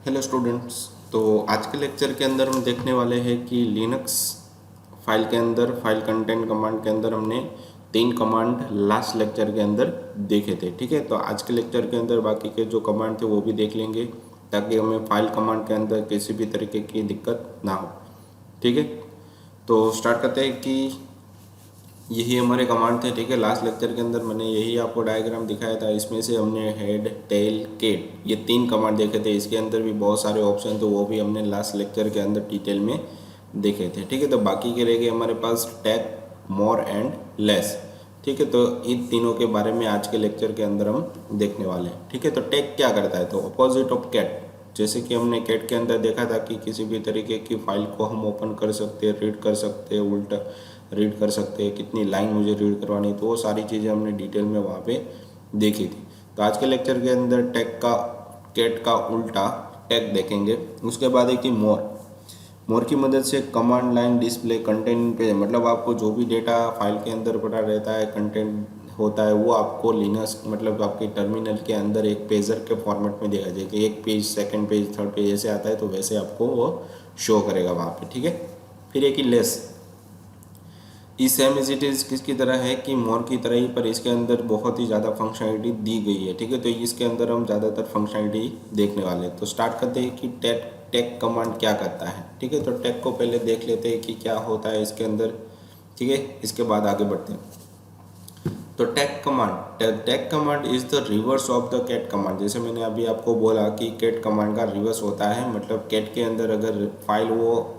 Hello students. तो आज के लेक्चर के अंदर हम देखने वाले हैं कि लिनक्स फाइल के अंदर फाइल कंटेंट कमांड के अंदर हमने 3 कमांड लास्ट लेक्चर के अंदर देखे थे। ठीक है, तो आज के लेक्चर के अंदर बाकी के जो कमांड थे वो भी देख लेंगे ताकि हमें फाइल कमांड के अंदर किसी भी तरीके की दिक्कत ना हो। ठीक है, तो स्टार्ट करते हैं कि यही हमारे कमांड थे। ठीक है, लास्ट लेक्चर के अंदर मैंने यही आपको डायग्राम दिखाया था। इसमें से हमने हेड, टेल, केट ये 3 कमांड देखे थे। इसके अंदर भी बहुत सारे ऑप्शन थे, वो भी हमने लास्ट लेक्चर के अंदर डिटेल में देखे थे। ठीक है, तो बाकी के रह गए हमारे पास टैग, मोर एंड लेस। ठीक है, तो इन तीनों के बारे में आज के लेक्चर के अंदर हम देखने वाले हैं। ठीक है, तो टैग क्या करता है, तो अपोजिट ऑफ कैट। जैसे कि हमने कैट के अंदर देखा था कि किसी भी तरीके की फाइल को हम ओपन कर सकते हैं, रीड कर सकते हैं, उल्टा रीड कर सकते हैं, कितनी लाइन मुझे रीड करवानी, तो वो सारी चीज़ें हमने डिटेल में वहाँ पे देखी थी। तो आज के लेक्चर के अंदर टैग का, कैट का उल्टा टैग देखेंगे। उसके बाद है कि मोर की मदद से कमांड लाइन डिस्प्ले कंटेंट पे, मतलब आपको जो भी डेटा फाइल के अंदर पड़ा रहता है, कंटेंट होता है, वो आपको लिनक्स मतलब आपके टर्मिनल के अंदर एक पेजर के फॉर्मेट में देखा जाए कि एक page, second page, third page ऐसे आता है, तो वैसे आपको वो शो करेगा वहाँ पे। ठीक है, फिर एक ही लेस, इस सेम एज इट इज़ किसकी तरह है कि मोर की तरह ही, पर इसके अंदर बहुत ही ज़्यादा फंक्शनलिटी दी गई है। ठीक है, तो इसके अंदर हम ज़्यादातर फंक्शनलिटी देखने वाले हैं। तो स्टार्ट करते हैं कि टैग कमांड क्या करता है। ठीक है, तो टैग को पहले देख लेते हैं कि क्या होता है इसके अंदर। ठीक है, इसके बाद आगे बढ़ते हैं। तो tac command is the reverse of the cat command. जैसे मैंने अभी आपको बोला कि कैट कमांड का रिवर्स होता है, मतलब कैट के अंदर अगर फाइल वो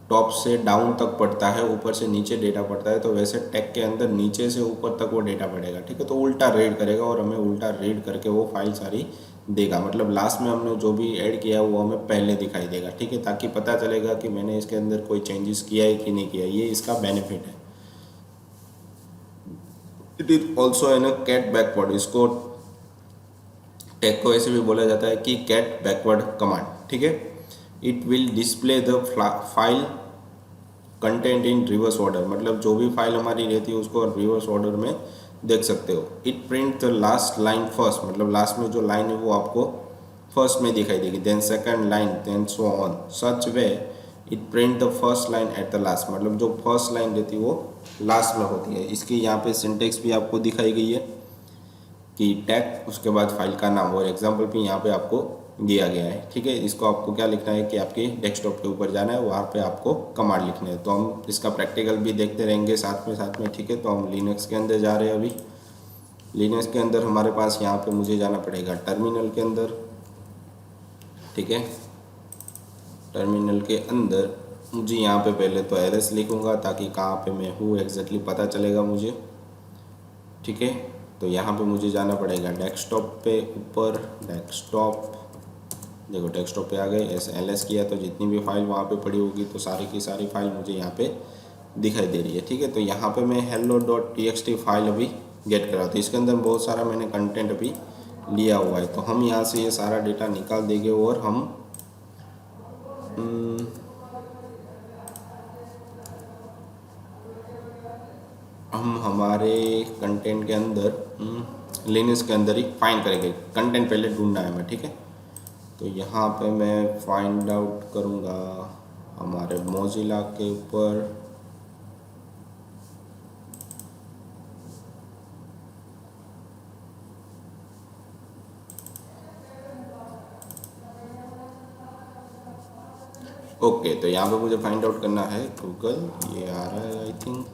टॉप से डाउन तक पढ़ता है, ऊपर से नीचे डेटा पढ़ता है, तो वैसे टैग के अंदर नीचे से ऊपर तक वो डेटा पढ़ेगा। ठीक है, तो उल्टा रीड करेगा और हमें उल्टा रीड करके वो फाइल सारी देगा। मतलब लास्ट में हमने जो भी ऐड किया वो हमें पहले दिखाई देगा। ठीक है, ताकि पता चलेगा कि मैंने इसके अंदर कोई चेंजेस किया है कि नहीं किया। ये इसका बेनिफिट है। It is also an cat backward. इसको टैग को ऐसे भी बोला जाता है कि कैट बैकवर्ड कमांड। ठीक है, it will display the file content in reverse order, मतलब जो भी फाइल हमारी रहती है उसको रिवर्स ऑर्डर में देख सकते हो। It print the last line first, मतलब लास्ट में जो लाइन है वो आपको फर्स्ट में दिखाई देगी, then second line, then so on, such way it print the first line at the last, मतलब जो फर्स्ट लाइन रहती है वो लास्ट में होती है। इसकी यहाँ पे सिंटेक्स भी आपको दिखाई गई है कि टैग, उसके बाद फाइल का नाम, और एग्जाम्पल भी यहाँ पे आपको दिया गया है। ठीक है, इसको आपको क्या लिखना है कि आपके डेस्कटॉप के ऊपर जाना है, वहाँ पे आपको कमांड लिखने हैं। तो हम इसका प्रैक्टिकल भी देखते रहेंगे साथ में। ठीक है, तो हम लिनक्स के अंदर जा रहे हैं। अभी लिनक्स के अंदर हमारे पास यहाँ पे मुझे जाना पड़ेगा टर्मिनल के अंदर। ठीक है, टर्मिनल के अंदर मुझे यहाँ पे पहले तो ls लिखूँगा ताकि कहाँ पे मैं हूँ एग्जैक्टली पता चलेगा मुझे। ठीक है, तो यहाँ पे मुझे जाना पड़ेगा डेस्कटॉप पे ऊपर, डेस्कटॉप, देखो डेस्कटॉप पे आ गए। ऐसे ls किया तो जितनी भी फाइल वहाँ पे पड़ी होगी तो सारी की सारी फाइल मुझे यहाँ पे दिखाई दे रही है। ठीक है, तो यहाँ पे मैं hello.txt फाइल अभी गेट करा, तो इसके अंदर बहुत सारा मैंने कंटेंट अभी लिया हुआ है। तो हम यहाँ से ये सारा डेटा निकाल देंगे और हम हमारे कंटेंट के अंदर लिनक्स के अंदर ही फाइंड करेंगे। कंटेंट पहले ढूंढना है हमें। ठीक है, तो यहाँ पे मैं फाइंड आउट करूँगा हमारे मोजिला के ऊपर। ओके, तो यहाँ पे मुझे फाइंड आउट करना है गूगल, ये आ रहा है, आई थिंक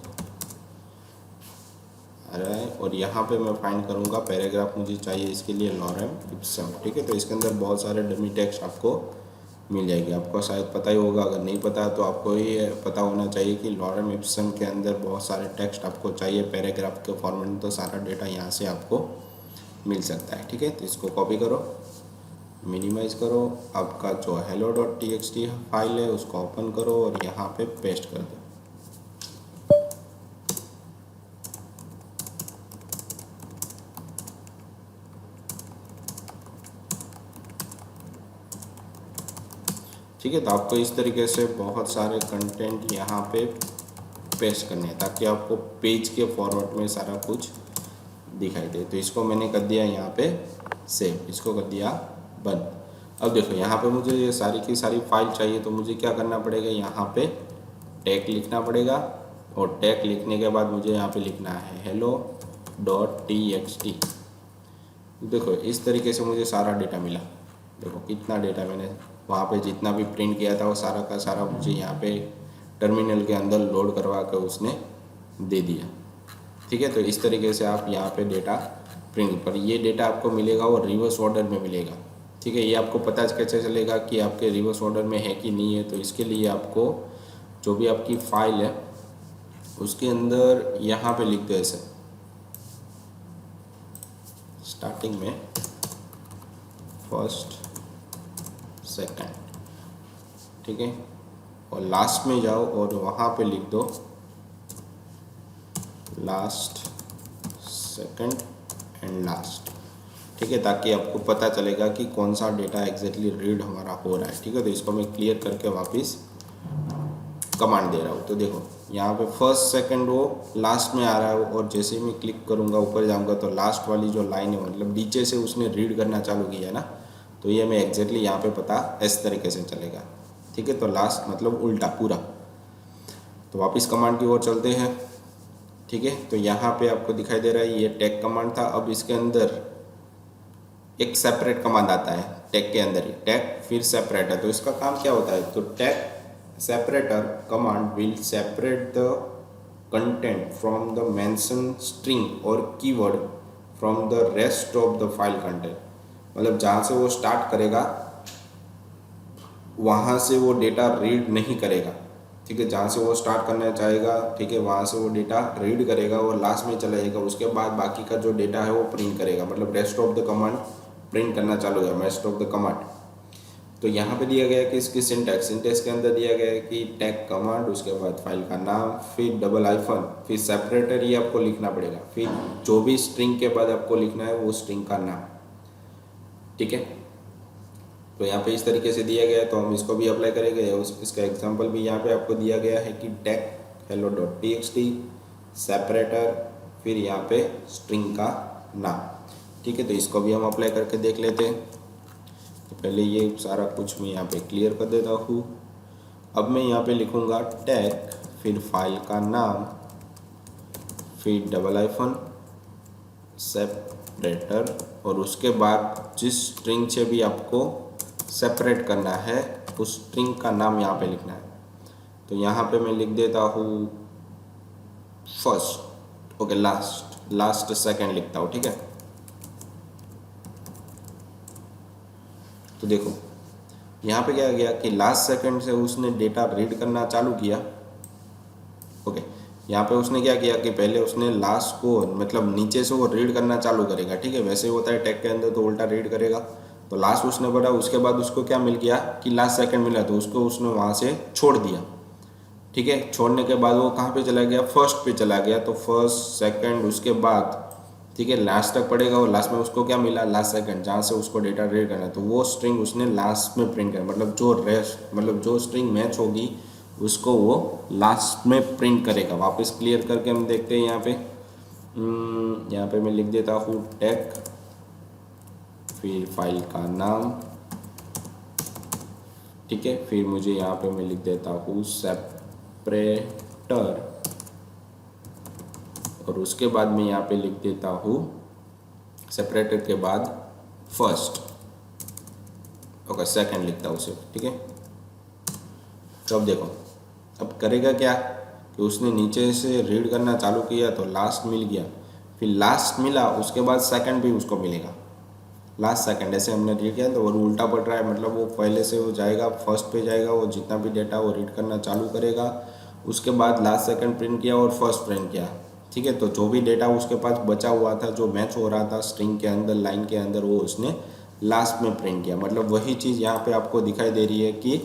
आ रहा है। और यहाँ पे मैं फाइंड करूँगा पैराग्राफ, मुझे चाहिए इसके लिए लॉरेम इप्सम। ठीक है, तो इसके अंदर बहुत सारे डमी टेक्स्ट आपको मिल जाएगी। आपको शायद पता ही होगा, अगर नहीं पता तो आपको ये पता होना चाहिए कि लॉरेम इप्सम के अंदर बहुत सारे टेक्स्ट आपको चाहिए पैराग्राफ के फॉर्मेट में, तो सारा डेटा यहाँ से आपको मिल सकता है। ठीक है, तो इसको कॉपी करो, मिनिमाइज करो, आपका जो hello.txt फाइल है उसको ओपन करो और यहाँ पे पेस्ट कर दो। ठीक है, तो आपको इस तरीके से बहुत सारे कंटेंट यहाँ पे पेस्ट करने हैं ताकि आपको पेज के फॉर्मेट में सारा कुछ दिखाई दे। तो इसको मैंने कर दिया यहाँ पे सेव, इसको कर दिया बंद। अब देखो यहाँ पे मुझे ये सारी की सारी फाइल चाहिए, तो मुझे क्या करना पड़ेगा, यहाँ पे टैग लिखना पड़ेगा, और टैग लिखने के बाद मुझे यहाँ पे लिखना है hello.txt। देखो इस तरीके से मुझे सारा डेटा मिला। देखो कितना डेटा मैंने वहाँ पे जितना भी प्रिंट किया था वो सारा का सारा मुझे यहाँ पे टर्मिनल के अंदर लोड करवा कर उसने दे दिया। ठीक है, तो इस तरीके से आप यहाँ पे डेटा प्रिंट, पर ये डेटा आपको मिलेगा वो रिवर्स ऑर्डर में मिलेगा। ठीक है, ये आपको पता कैसे चलेगा कि आपके रिवर्स ऑर्डर में है कि नहीं है, तो इसके लिए आपको जो भी आपकी फाइल है उसके अंदर यहाँ पे लिख दो ऐसे स्टार्टिंग में फर्स्ट सेकंड, ठीक है, और लास्ट में जाओ और वहाँ पे लिख दो लास्ट सेकंड एंड लास्ट। ठीक है, ताकि आपको पता चलेगा कि कौन सा डेटा एग्जैक्टली रीड हमारा हो रहा है। ठीक है, तो इसको मैं क्लियर करके वापस कमांड दे रहा हूँ। तो देखो यहाँ पे फर्स्ट सेकंड वो लास्ट में आ रहा है, और जैसे ही मैं क्लिक करूँगा ऊपर जाऊँगा तो लास्ट वाली जो लाइन है मतलब नीचे से उसने रीड करना चालू किया है ना, तो ये मैं एग्जैक्टली यहाँ पे पता इस तरीके से चलेगा। ठीक है, तो लास्ट मतलब उल्टा पूरा। तो वापस कमांड की ओर चलते हैं। ठीक है, तो यहाँ पे आपको दिखाई दे रहा है ये टैग कमांड था। अब इसके अंदर एक सेपरेट कमांड आता है टैग के अंदर ही, टैग फिर सेपरेट है। तो इसका काम क्या होता है, तो tag separator command will separate the content from the mentioned string or keyword from the rest of the file content। मतलब जहाँ से वो स्टार्ट करेगा वहाँ से वो डेटा रीड नहीं करेगा। ठीक है, जहाँ से वो स्टार्ट करना चाहेगा, ठीक है, वहाँ से वो डेटा रीड करेगा और लास्ट में चला जाएगा। उसके बाद बाकी का जो डेटा है वो प्रिंट करेगा, मतलब rest of the command print करना चालू होगा, रेस्ट ऑफ द कमांड। तो यहाँ पे दिया गया है कि इसकी सिंटैक्स के अंदर दिया गया है कि टैग कमांड, उसके बाद फाइल का नाम, फिर डबल आइफन, फिर सेपरेटर, ये आपको लिखना पड़ेगा, फिर जो भी स्ट्रिंग के बाद आपको लिखना है वो स्ट्रिंग का नाम। ठीक है, तो यहाँ पे इस तरीके से दिया गया है, तो हम इसको भी अप्लाई करेंगे। इसका एग्जाम्पल भी यहाँ पे आपको दिया गया है कि टैग hello.txt सेपरेटर, फिर यहाँ पे स्ट्रिंग का नाम। ठीक है, तो इसको भी हम अप्लाई करके देख लेते हैं। तो पहले ये सारा कुछ मैं यहाँ पे क्लियर कर देता हूँ। अब मैं यहाँ पे लिखूँगा टैग, फिर फाइल का नाम, फिर डबल आइफन, सेपरेटर, और उसके बाद जिस स्ट्रिंग से भी आपको सेपरेट करना है उस स्ट्रिंग का नाम यहाँ पे लिखना है। तो यहाँ पे मैं लिख देता हूँ फर्स्ट, ओके, लास्ट सेकंड लिखता हूँ। ठीक है, तो देखो यहाँ पे क्या गया कि लास्ट सेकंड से उसने डेटा रीड करना चालू किया। ओके, यहाँ पे उसने क्या किया कि पहले उसने लास्ट को मतलब नीचे से वो रीड करना चालू करेगा। ठीक है, वैसे ही होता है टैग के अंदर, तो उल्टा रीड करेगा। तो लास्ट उसने पढ़ा, उसके बाद उसको क्या मिल गया कि लास्ट सेकंड मिला, तो उसको उसने वहाँ से छोड़ दिया। ठीक है, छोड़ने के बाद वो कहाँ पे चला गया, फर्स्ट पे चला गया। तो फर्स्ट सेकंड उसके बाद, ठीक है, लास्ट तक पड़ेगा, और लास्ट में उसको क्या मिला, लास्ट सेकंड, जहाँ से उसको डेटा रीड करना है, तो वो स्ट्रिंग उसने लास्ट में प्रिंट करना, मतलब जो स्ट्रिंग मैच होगी उसको वो लास्ट में प्रिंट करेगा। वापस क्लियर करके हम देखते हैं यहाँ पे मैं लिख देता हूँ टैग, फिर फाइल का नाम, ठीक है, फिर मुझे यहाँ पे मैं लिख देता हूँ सेपरेटर, और उसके बाद मैं यहाँ पे लिख देता हूँ सेपरेटर के बाद फर्स्ट, ओके, सेकंड लिखता हूँ सिर्फ। ठीक है, तो अब देखो अब करेगा क्या कि उसने नीचे से रीड करना चालू किया तो लास्ट मिल गया, फिर लास्ट मिला, उसके बाद सेकंड भी उसको मिलेगा, लास्ट सेकंड ऐसे हमने रीड किया। तो वो उल्टा पड़ रहा है, मतलब वो पहले से वो जाएगा फर्स्ट पे जाएगा, वो जितना भी डेटा वो रीड करना चालू करेगा, उसके बाद लास्ट सेकंड प्रिंट किया और फर्स्ट प्रिंट किया। ठीक है, तो जो भी डेटा उसके पास बचा हुआ था, जो मैच हो रहा था स्ट्रिंग के अंदर, लाइन के अंदर, वो उसने लास्ट में प्रिंट किया। मतलब वही चीज़ यहाँ पे आपको दिखाई दे रही है कि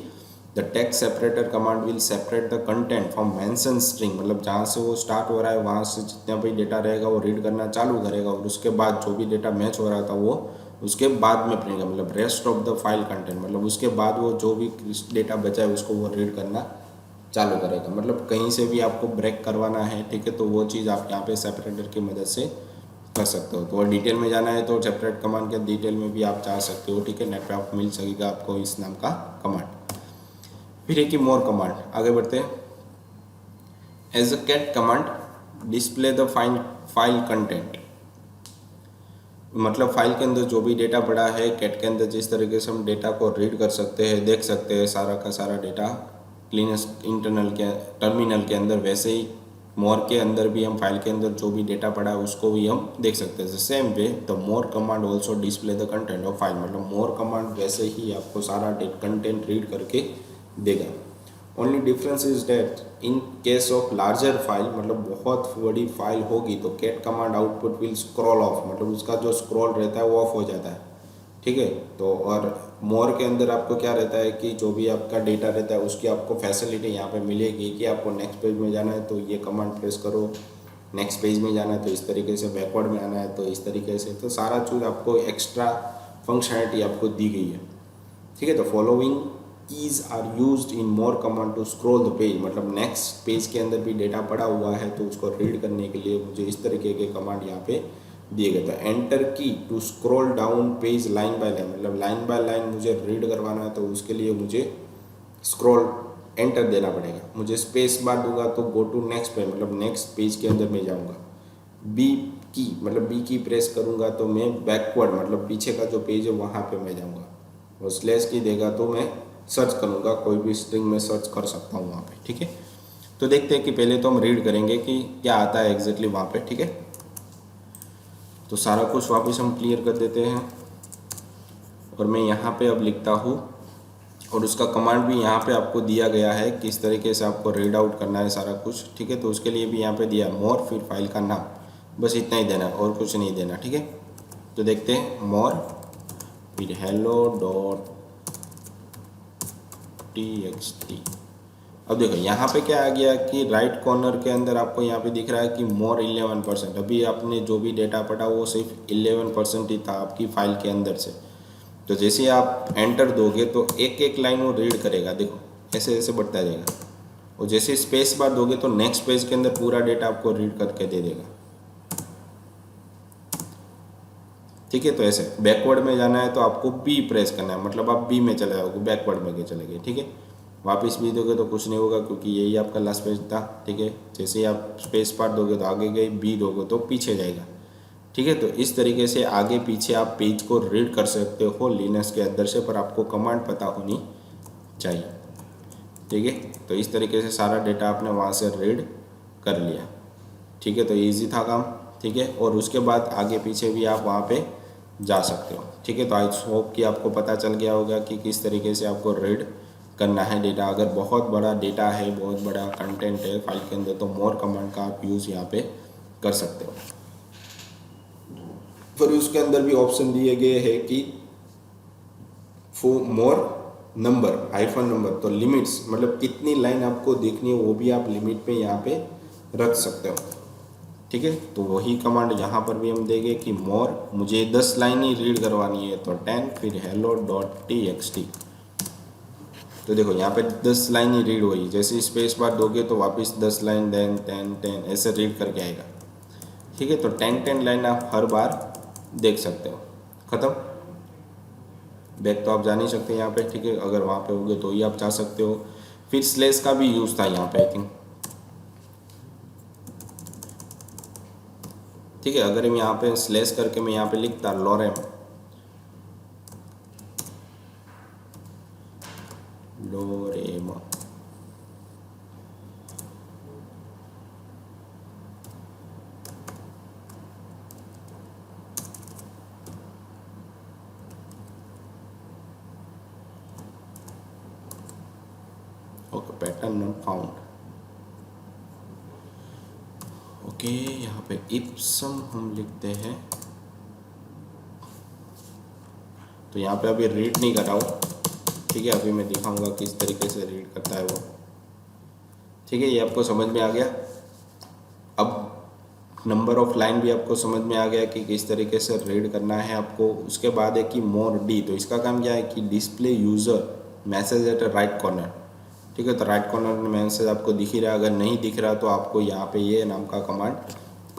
the text separator command will separate the content from mention string, मतलब जहाँ से वो स्टार्ट हो रहा है वहाँ से जितना भी डेटा रहेगा वो रीड करना चालू करेगा, और उसके बाद जो भी डेटा मैच हो रहा था वो उसके बाद में प्रिंट, मतलब rest of the file content, मतलब उसके बाद वो जो भी डेटा बचा है उसको वो रीड करना चालू करेगा। मतलब कहीं से भी आपको ब्रेक करवाना है, ठीक है, तो वो चीज़ आप यहाँ पे सेपरेटर की मदद से कर सकते हो। तो और डिटेल में जाना है तो सेपरेट कमांड के डिटेल में भी आप जा सकते हो, ठीक है। नेट पे आप मिल सकेगा आपको इस नाम का कमांड। फिर है कि मोर कमांड, आगे बढ़ते हैं। As a cat command display the file content, मतलब फाइल के अंदर जो भी डेटा पड़ा है कैट के अंदर, जिस तरीके से हम डेटा को रीड कर सकते हैं, देख सकते हैं सारा का सारा डेटा क्लीनस इंटरनल के टर्मिनल के अंदर, वैसे ही मोर के अंदर भी हम फाइल के अंदर जो भी डेटा पड़ा है उसको भी हम देख सकते हैं। Same way the more command also display the content of file, मतलब मोर कमांड वैसे ही आपको सारा कंटेंट रीड करके देगा। Only difference is that in case of larger file, मतलब बहुत बड़ी फाइल होगी तो cat command output will scroll off, मतलब उसका जो स्क्रॉल रहता है वो ऑफ हो जाता है, ठीक है। तो और मोर के अंदर आपको क्या रहता है कि जो भी आपका डेटा रहता है उसकी आपको फैसिलिटी यहाँ पे मिलेगी कि आपको नेक्स्ट पेज में जाना है तो ये कमांड प्रेस करो, नेक्स्ट पेज में जाना है तो इस तरीके से, बैकवर्ड में आना है तो इस तरीके से, तो सारा चीज़ आपको एक्स्ट्रा फंक्शनैलिटी आपको दी गई है, ठीक है। तो following keys are used in more command to scroll the page, मतलब नेक्स्ट पेज के अंदर भी डेटा पड़ा हुआ है तो उसको रीड करने के लिए मुझे इस तरीके के कमांड यहाँ पे दिए गए। तो enter key to scroll down page line by line, मतलब लाइन बाय लाइन मुझे रीड करवाना है तो उसके लिए मुझे स्क्रॉल एंटर देना पड़ेगा। मुझे स्पेस बार दूंगा तो गो टू नेक्स्ट पेज, मतलब नेक्स्ट पेज के अंदर मैं जाऊँगा। बी की, मतलब बी की प्रेस करूँगा तो मैं बैकवर्ड, मतलब पीछे का जो पेज है वहाँ पे मैं जाऊँगा। और स्लैश की देगा तो मैं सर्च करूँगा, कोई भी स्ट्रिंग में सर्च कर सकता हूँ वहाँ पे, ठीक है। तो देखते हैं कि पहले तो हम रीड करेंगे कि क्या आता है एग्जैक्टली वहाँ पे, ठीक है। तो सारा कुछ वापस हम क्लियर कर देते हैं और मैं यहाँ पे अब लिखता हूँ और उसका कमांड भी यहाँ पे आपको दिया गया है किस तरीके से आपको रीड आउट करना है सारा कुछ, ठीक है। तो उसके लिए भी यहाँ पे दिया मोर, फिर फाइल का नाम, बस इतना ही देना और कुछ नहीं देना, ठीक है। तो देखते हैं मोर, फिर hello.txt। अब देखो यहाँ पे क्या आ गया कि राइट कॉर्नर के अंदर आपको यहाँ पे दिख रहा है कि मोर 11%। अभी आपने जो भी डेटा पढ़ा वो सिर्फ 11% ही था आपकी फाइल के अंदर से। तो जैसे आप एंटर दोगे तो एक एक लाइन वो रीड करेगा, देखो ऐसे ऐसे बढ़ता जाएगा। और जैसे स्पेस बार दोगे तो नेक्स्ट पेज के अंदर पूरा डेटा आपको रीड करके दे देगा, ठीक है। तो ऐसे बैकवर्ड में जाना है तो आपको बी प्रेस करना है, मतलब आप बी में चले जाओगे, बैकवर्ड में चले गए, ठीक है। वापस बी दोगे तो कुछ नहीं होगा क्योंकि यही आपका लास्ट पेज था, ठीक है। जैसे ही आप स्पेस बार दोगे तो आगे गए, बी दोगे तो पीछे जाएगा, ठीक है। तो इस तरीके से आगे पीछे आप पेज को रीड कर सकते हो लिनक्स के अंदर से, पर आपको कमांड पता होनी चाहिए, ठीक है। तो इस तरीके से सारा डेटा आपने वहाँ से रीड कर लिया, ठीक है। तो ईजी था काम, ठीक है। और उसके बाद आगे पीछे भी आप वहाँ पे जा सकते हो, ठीक है। तो आई होप कि आपको पता चल गया होगा कि किस तरीके से आपको रीड करना है डेटा। अगर बहुत बड़ा डेटा है, बहुत बड़ा कंटेंट है फाइल के अंदर, तो मोर कमांड का आप यूज़ यहाँ पे कर सकते हो। फिर उसके अंदर भी ऑप्शन दिए गए हैं कि मोर नंबर हाइफन नंबर, तो लिमिट्स, मतलब कितनी लाइन आपको देखनी है वो भी आप लिमिट पे यहाँ पे रख सकते हो, ठीक है। तो वही कमांड यहाँ पर भी हम देंगे कि मोर मुझे 10 लाइन ही रीड करवानी है तो 10, फिर hello.txt। तो देखो यहाँ पे 10 लाइन ही रीड हुई, जैसे स्पेस बार दोगे तो वापस 10 लाइन, देन 10 ऐसे रीड करके आएगा, ठीक है। तो 10 लाइन आप हर बार देख सकते हो। ख़त्म, बैक तो आप जा नहीं सकते यहाँ पे, ठीक है। अगर वहाँ पे होगे तो ही आप जा सकते हो। फिर स्लेस का भी यूज़ था यहाँ पे आई थिंक, ठीक है। अगर मैं यहाँ पे स्लेस करके मैं यहाँ पे लिखता lorem, okay, pattern not found, okay. यहाँ पे इप्सम हम लिखते हैं, तो यहाँ पे अभी रीड नहीं कर रहा हूँ, ठीक है। अभी मैं दिखाऊंगा किस तरीके से रीड करता है वो, ठीक है। ये आपको समझ में आ गया। अब नंबर ऑफ लाइन भी आपको समझ में आ गया कि किस तरीके से रीड करना है आपको। उसके बाद है कि मोर डी, तो इसका काम क्या है कि display user message eight right corner, ठीक है। तो राइट कॉर्नर में मैसेज आपको दिख ही रहा है, अगर नहीं दिख रहा तो आपको यहाँ पे ये नाम का कमांड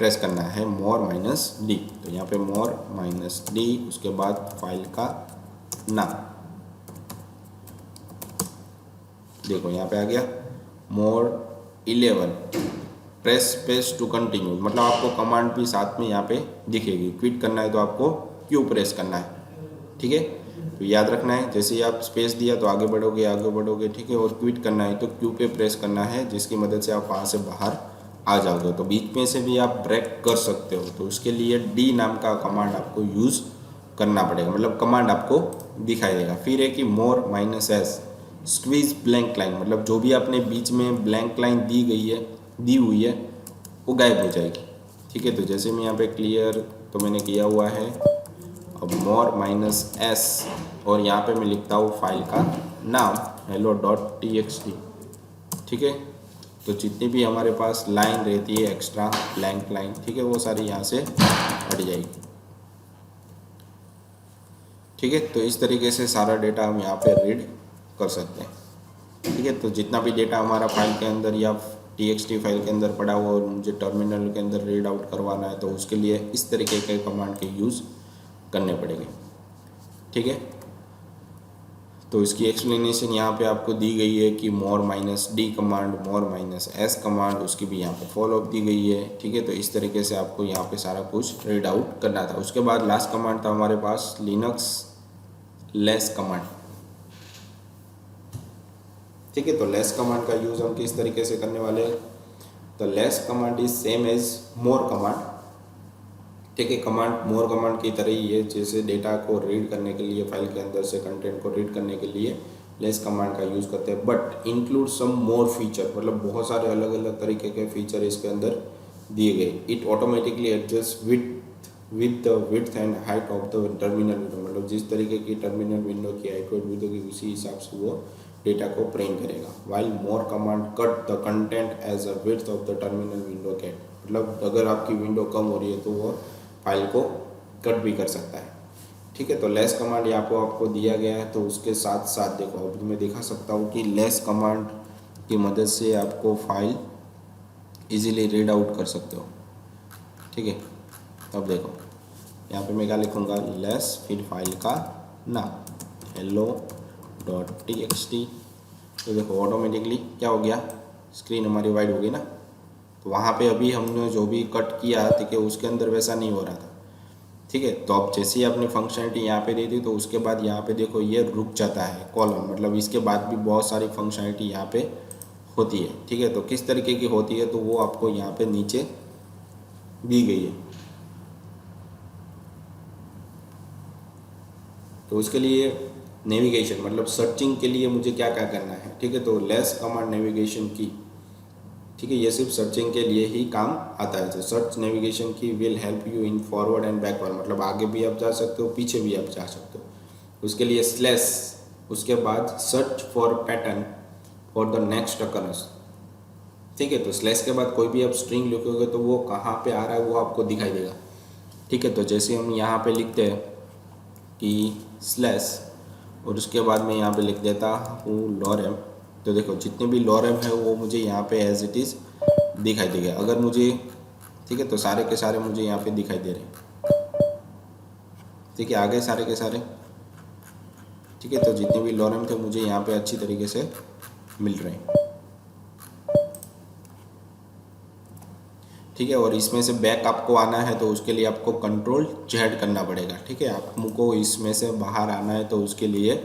प्रेस करना है मोर माइनस डी। तो यहाँ पे मोर माइनस डी, उसके बाद फाइल का नाम, देखो यहाँ पे आ गया मोर 11, प्रेस स्पेस टू कंटिन्यू, मतलब आपको कमांड भी साथ में यहाँ पे दिखेगी। क्विट करना है तो आपको क्यू प्रेस करना है, ठीक है। तो याद रखना है, जैसे ही आप स्पेस दिया तो आगे बढ़ोगे, ठीक है। और क्विट करना है तो क्यू पे प्रेस करना है, जिसकी मदद से आप वहाँ से बाहर आ जाओगे। तो बीच में से भी आप ब्रेक कर सकते हो, तो उसके लिए डी नाम का कमांड आपको यूज़ करना पड़ेगा, मतलब कमांड आपको दिखाई देगा। फिर है कि more minus s squeeze blank line, मतलब जो भी आपने बीच में ब्लैंक लाइन दी हुई है वो गायब हो जाएगी, ठीक है। तो जैसे मैं यहाँ पे क्लियर तो मैंने किया हुआ है, अब मोर माइनस एस और यहाँ पे मैं लिखता हूँ फाइल का नाम hello.txt, ठीक है। तो जितनी भी हमारे पास लाइन रहती है एक्स्ट्रा ब्लैंक लाइन, ठीक है, वो सारी यहाँ से हट जाएगी, ठीक है। तो इस तरीके से सारा डेटा हम यहाँ पे रीड कर सकते हैं, ठीक है। तो जितना भी डेटा हमारा फाइल के अंदर या txt फाइल के अंदर पड़ा हुआ और मुझे टर्मिनल के अंदर रीड आउट करवाना है, तो उसके लिए इस तरीके के कमांड के यूज़ करने पड़ेंगे, ठीक है। तो इसकी एक्सप्लेनेशन यहाँ पे आपको दी गई है कि मोर माइनस डी कमांड, मोर माइनस एस कमांड, उसकी भी यहाँ पे फॉलोअप दी गई है, ठीक है। तो इस तरीके से आपको यहाँ पे सारा कुछ रीड आउट करना था। उसके बाद लास्ट कमांड था हमारे पास लिनक्स लेस कमांड, ठीक है। तो लेस कमांड का यूज़ हम किस तरीके से करने वाले हैं, तो less command is same as more command, ठीक है। कमांड मोर कमांड की तरह ही है, जैसे डेटा को रीड करने के लिए फाइल के अंदर से कंटेंट को रीड करने के लिए लेस कमांड का यूज़ करते हैं, but include some more feature, मतलब बहुत सारे अलग अलग तरीके के फीचर इसके अंदर दिए गए। It automatically adjust with the width and height of the terminal window, मतलब जिस तरीके की टर्मिनल विंडो की हाइट और विड्थ होगी उसी हिसाब से वो डेटा को प्रिंट करेगा। While more command cut the content as a width of the terminal window can, मतलब अगर आपकी विंडो कम हो रही है तो वो फाइल को कट भी कर सकता है, ठीक है। तो लेस कमांड यहाँ पर आपको दिया गया है, तो उसके साथ साथ देखो अभी मैं दिखा सकता हूँ कि लेस कमांड की मदद से आपको फाइल इजीली रीड आउट कर सकते हो, ठीक है। अब देखो यहाँ पे मैं क्या लिखूँगा, लेस फिर फाइल का नाम hello.txt, तो देखो ऑटोमेटिकली क्या हो गया, स्क्रीन हमारी वाइड हो गई ना। तो वहाँ पे अभी हमने जो भी कट किया, ठीक है, उसके अंदर वैसा नहीं हो रहा था, ठीक है। तो अब जैसे ही आपने फंक्शनलिटी यहाँ पे दे दी तो उसके बाद यहाँ पे देखो ये रुक जाता है कॉलम, मतलब इसके बाद भी बहुत सारी फंक्शनलिटी यहाँ पे होती है, ठीक है। तो किस तरीके की होती है तो वो आपको यहाँ पे नीचे दी गई है। तो उसके लिए नेविगेशन, मतलब सर्चिंग के लिए मुझे क्या क्या करना है, ठीक है। तो लेस कमांड नेविगेशन की, ठीक है, ये सिर्फ सर्चिंग के लिए ही काम आता है। तो सर्च नेविगेशन की will help you in forward and backward, मतलब आगे भी आप जा सकते हो, पीछे भी आप जा सकते हो। उसके लिए स्लैश, उसके बाद search for pattern for the next occurrence, ठीक है। तो स्लैश के बाद कोई भी आप स्ट्रिंग लिखोगे तो वो कहाँ पे आ रहा है वो आपको दिखाई देगा, ठीक है। तो जैसे हम यहाँ पे लिखते हैं कि स्लैश और उसके बाद मैं यहाँ पे लिख देता हूँ लॉरेम, तो देखो जितने भी लॉरेम है वो मुझे यहाँ पे एज इट इज़ दिखाई देगा। अगर मुझे, ठीक है, तो सारे के सारे मुझे यहाँ पे दिखाई दे रहे हैं, ठीक है, आगे सारे के सारे, ठीक है। तो जितने भी लॉरेम थे मुझे यहाँ पे अच्छी तरीके से मिल रहे हैं, ठीक है। और इसमें से बैक आपको आना है तो उसके लिए आपको कंट्रोल जेड करना पड़ेगा, ठीक है। आपको इसमें से बाहर आना है तो उसके लिए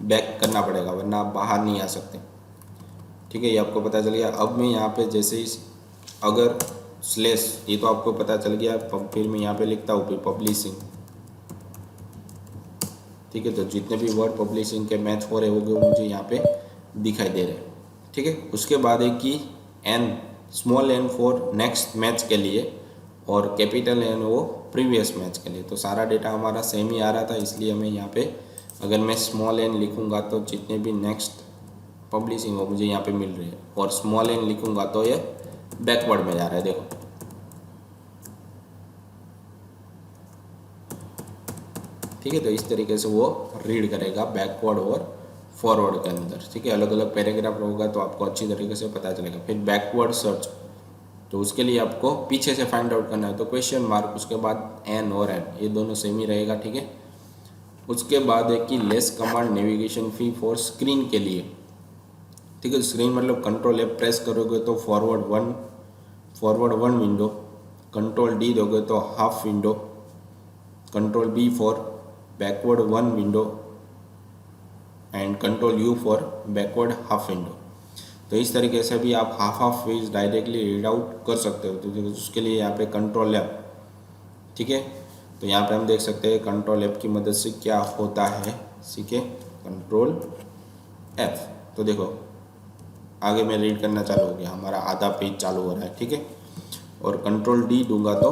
बैक करना पड़ेगा, वरना आप बाहर नहीं आ सकते, ठीक है। ये आपको पता चल गया। अब मैं यहाँ पे जैसे ही अगर स्लैश, ये तो आपको पता चल गया, फिर मैं यहाँ पे लिखता हूँ पब्लिशिंग, ठीक है। तो जितने भी वर्ड पब्लिशिंग के मैच हो रहे होंगे वो मुझे यहाँ पे दिखाई दे रहे हैं, ठीक है। उसके बाद है कि N, small N for next match के लिए और कैपिटल एन वो प्रीवियस मैच के लिए। तो सारा डेटा हमारा सेम ही आ रहा था, इसलिए मैं यहाँ पे अगर मैं स्मॉल एन लिखूँगा तो जितने भी नेक्स्ट पब्लिशिंग हो मुझे यहाँ पे मिल रही है, और स्मॉल एन लिखूँगा तो ये बैकवर्ड में जा रहा है, देखो, ठीक है। तो इस तरीके से वो रीड करेगा बैकवर्ड और फॉरवर्ड के अंदर, ठीक है। अलग अलग पैराग्राफ होगा तो आपको अच्छी तरीके से पता चलेगा। फिर बैकवर्ड सर्च, तो उसके लिए आपको पीछे से फाइंड आउट करना है, तो क्वेश्चन मार्क, उसके बाद एन और एन, ये दोनों सेम ही रहेगा, ठीक है। उसके बाद है कि less command navigation fee for screen के लिए, ठीक है। स्क्रीन मतलब कंट्रोल एफ प्रेस करोगे तो forward one window, control D दोगे तो half window, control B for backward one window and control U for backward half window. तो इस तरीके से भी आप half page directly read out कर सकते हो। तो उसके लिए यहाँ पे कंट्रोल एफ, ठीक है। तो यहाँ पे हम देख सकते हैं कंट्रोल एफ की मदद से क्या होता है, ठीक है, कंट्रोल एफ। तो देखो आगे मैं रीड करना चालू हो गया, हमारा आधा पेज चालू हो रहा है, ठीक है। और कंट्रोल डी दूंगा तो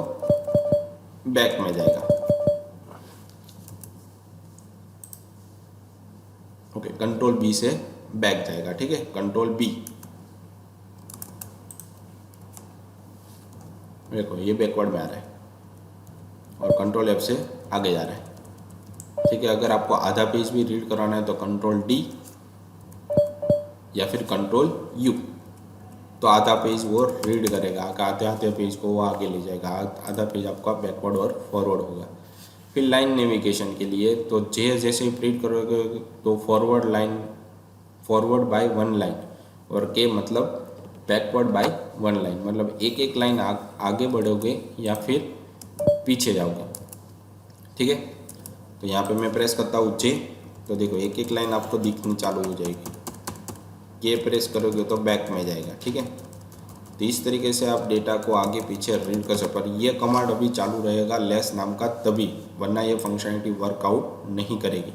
बैक में जाएगा, ओके। कंट्रोल बी से बैक जाएगा, ठीक है, कंट्रोल बी, देखो ये बैकवर्ड में आ रहा है, और कंट्रोल एफ से आगे जा रहा है, ठीक है। अगर आपको आधा पेज भी रीड कराना है तो कंट्रोल डी या फिर कंट्रोल यू, तो आधा पेज वो रीड करेगा, आधे पेज को वो आगे ले जाएगा, आधा पेज आपका बैकवर्ड और फॉरवर्ड होगा। फिर लाइन नेविगेशन के लिए तो जैसे ही प्रिंट करोगे तो फॉरवर्ड बाय वन लाइन, और के मतलब बैकवर्ड बाय वन लाइन, मतलब एक एक लाइन आगे बढ़ोगे या फिर पीछे जाओगे, ठीक है। तो यहाँ पे मैं प्रेस करता हूँ जे, तो देखो एक एक लाइन आपको दिखनी चालू हो जाएगी, ये प्रेस करोगे तो बैक में जाएगा, ठीक है। तो इस तरीके से आप डेटा को आगे पीछे रीड कर सकते, पर ये कमांड अभी चालू रहेगा लेस नाम का तभी, वरना ये फंक्शनलिटी वर्कआउट नहीं करेगी।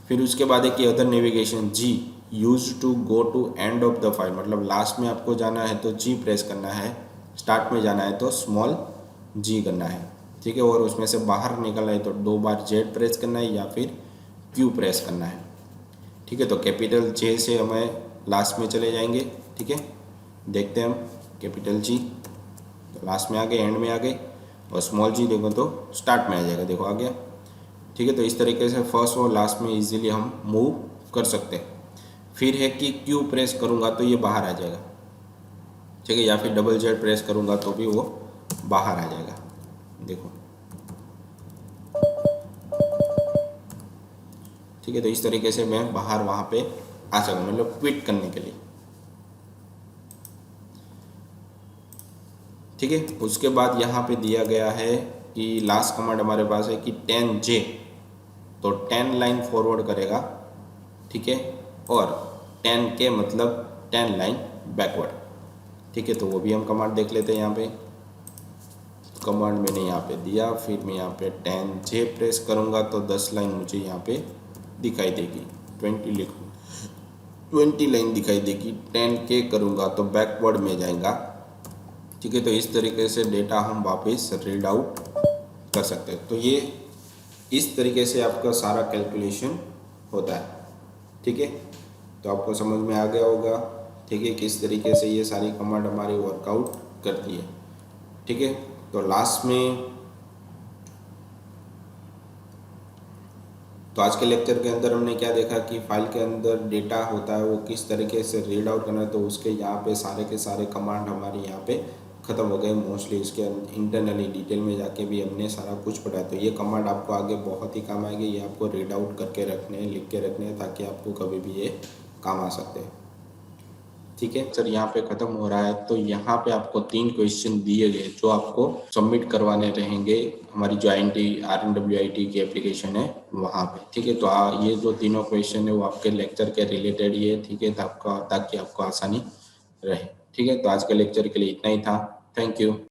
फिर उसके बाद है कि other navigation G use to go to end of the file, मतलब लास्ट में आपको जाना है तो जी प्रेस करना है, स्टार्ट में जाना है तो स्मॉल जी करना है, ठीक है। और उसमें से बाहर निकलना है तो 2 बार जेड प्रेस करना है या फिर क्यू प्रेस करना है, ठीक है। तो कैपिटल जे से हमें लास्ट में चले जाएंगे, ठीक है। देखते हैं हम कैपिटल जी, तो लास्ट में आ गए, एंड में आ गए, और स्मॉल जी देखो तो स्टार्ट में आ जाएगा, देखो आ गया, ठीक है। तो इस तरीके से फर्स्ट और लास्ट में इजीली हम मूव कर सकते हैं। फिर है कि क्यू प्रेस करूँगा तो ये बाहर आ जाएगा, ठीक है, या फिर डबल जेड प्रेस करूँगा तो भी वो बाहर आ जाएगा, देखो, ठीक है। तो इस तरीके से मैं बाहर वहाँ पे आ सकूँ, मतलब क्विट करने के लिए, ठीक है। उसके बाद यहाँ पे दिया गया है कि लास्ट कमांड हमारे पास है कि 10J, तो 10 लाइन फॉरवर्ड करेगा, ठीक है, और 10K मतलब 10 लाइन बैकवर्ड, ठीक है। तो वो भी हम कमांड देख लेते हैं। यहाँ पे कमांड मैंने यहाँ पे दिया, फिर मैं यहाँ पे 10J प्रेस करूँगा तो 10 लाइन मुझे यहाँ पे दिखाई देगी, 20 लिखूँ 20 लाइन दिखाई देगी। 10K करूँगा तो बैकवर्ड में जाएगा, ठीक है। तो इस तरीके से डेटा हम वापस रीड आउट कर सकते हैं। तो ये इस तरीके से आपका सारा कैलकुलेशन होता है, ठीक है। तो आपको समझ में आ गया होगा, ठीक है, किस तरीके से ये सारी कमांड हमारी वर्कआउट करती है, ठीक है। तो लास्ट में, तो आज के लेक्चर के अंदर हमने क्या देखा कि फाइल के अंदर डेटा होता है वो किस तरीके से रीड आउट करना है। तो उसके यहाँ पे सारे के सारे कमांड हमारे यहाँ पे ख़त्म हो गए मोस्टली। इसके इंटरनली डिटेल में जाके भी हमने सारा कुछ पढ़ा। तो ये कमांड आपको आगे बहुत ही काम आएगी, ये आपको रीड आउट करके रखने हैं, लिख के रखने हैं, ताकि आपको कभी भी ये काम आ सकते हैं, ठीक है। सर यहाँ पे ख़त्म हो रहा है। तो यहाँ पे आपको 3 क्वेश्चन दिए गए जो आपको सबमिट करवाने रहेंगे हमारी जो RNWIT की एप्लीकेशन है वहाँ पे, ठीक है। तो ये जो तीनों क्वेश्चन है वो आपके लेक्चर के रिलेटेड ही है, ठीक है, ताकि आपको आसानी रहे, ठीक है। तो आज के लेक्चर के लिए इतना ही था, थैंक यू।